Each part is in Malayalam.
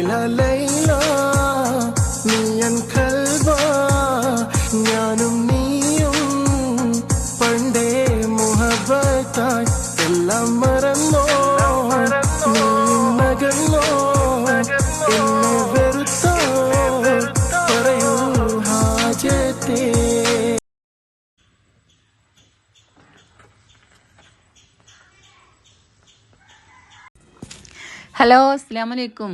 ലൈല നീയൻ കൽവാ ഞാനും നീയും പണ്ടേ മുഹബത്തായി എല്ലാം മറന്നോ നീ നകന്നോ എന്നെ വെറുത്തോ പറയൂ ഹാജത്തേ. ഹലോ അസ്സലാമലൈക്കും.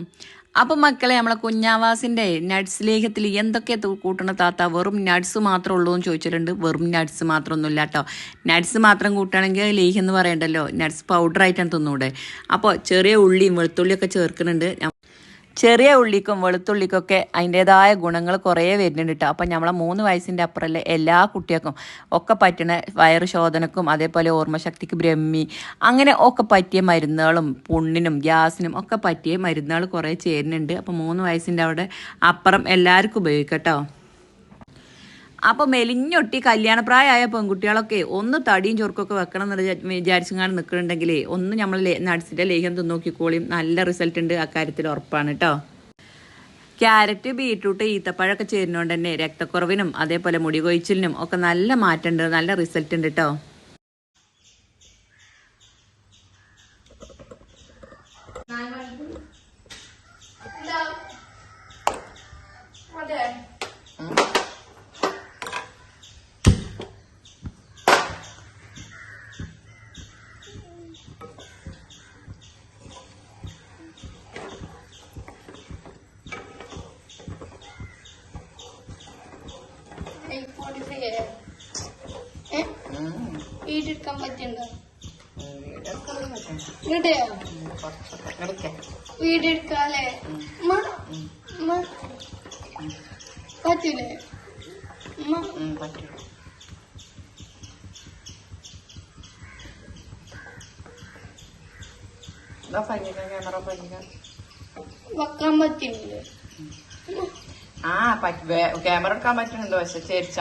അപ്പം മക്കളെ, നമ്മളെ കുഞ്ഞാവാസിൻ്റെ നട്ട്സ് ലേഹ്യത്തിൽ എന്തൊക്കെ കൂട്ടണ താത്ത? വെറും നട്ട്സ് മാത്രമേ ഉള്ളൂ എന്ന് ചോദിച്ചിട്ടുണ്ട്. വെറും നട്ട്സ് മാത്രമൊന്നുമില്ല കേട്ടോ. നട്ട്സ് മാത്രം കൂട്ടുകയാണെങ്കിൽ ലേഹ്യം എന്ന് പറയണ്ടല്ലോ, നട്ട്സ് പൗഡറായിട്ടാണ് തിന്നൂടെ. അപ്പോൾ ചെറിയ ഉള്ളിയും വെളുത്തുള്ളിയൊക്കെ ചേർക്കുന്നുണ്ട്. ചെറിയ ഉള്ളിക്കും വെളുത്തുള്ളിക്കൊക്കെ അതിൻ്റേതായ ഗുണങ്ങൾ കുറേ വരുന്നുണ്ട് കേട്ടോ. അപ്പം നമ്മളെ 3 വയസ്സിൻ്റെ അപ്പുറമല്ലേ എല്ലാ കുട്ടികൾക്കും ഒക്കെ പറ്റണ വയറ് ശോധനക്കും അതേപോലെ ഓർമ്മശക്തിക്ക് ബ്രഹ്മി അങ്ങനെ ഒക്കെ പറ്റിയ മരുന്നുകളും പുണ്ണിനും ഗ്യാസിനും ഒക്കെ പറ്റിയ മരുന്നുകൾ കുറേ ചേരുന്നുണ്ട്. അപ്പം 3 വയസ്സിൻ്റെ അവിടെ അപ്പുറം എല്ലാവർക്കും ഉപയോഗിക്കാം കേട്ടോ. അപ്പോൾ മെലിഞ്ഞൊട്ടി കല്യാണപ്രായമായ പെൺകുട്ടികളൊക്കെ ഒന്ന് തടിയും ചൊറുക്കൊക്കെ വെക്കണം എന്ന് വിചാരിച്ചങ്ങാണ്ട് നിൽക്കുന്നുണ്ടെങ്കിലേ ഒന്ന് നമ്മൾ നട്ട്സിൻ്റെ ലേഹ്യം തിന്നോക്കിക്കോളിയും. നല്ല റിസൾട്ട് ഉണ്ട്, അക്കാര്യത്തിൽ ഉറപ്പാണ് കേട്ടോ. ക്യാരറ്റ്, ബീട്രൂട്ട്, ഈത്തപ്പഴമൊക്കെ ചേരുന്നതുകൊണ്ട് തന്നെ രക്തക്കുറവിനും അതേപോലെ മുടി കൊഴിച്ചിലിനും ഒക്കെ നല്ല മാറ്റമുണ്ട്, നല്ല റിസൾട്ട് ഉണ്ട് കേട്ടോ. വീടെടുക്കാൻ പറ്റുണ്ടോ? വീടെടുക്കാല്ലേ പറ്റൂലേ? വെക്കാൻ പറ്റില്ലേ? ക്യാമറ എടുക്കാൻ പറ്റുന്നുണ്ടോ? പക്ഷെ ചേരിച്ച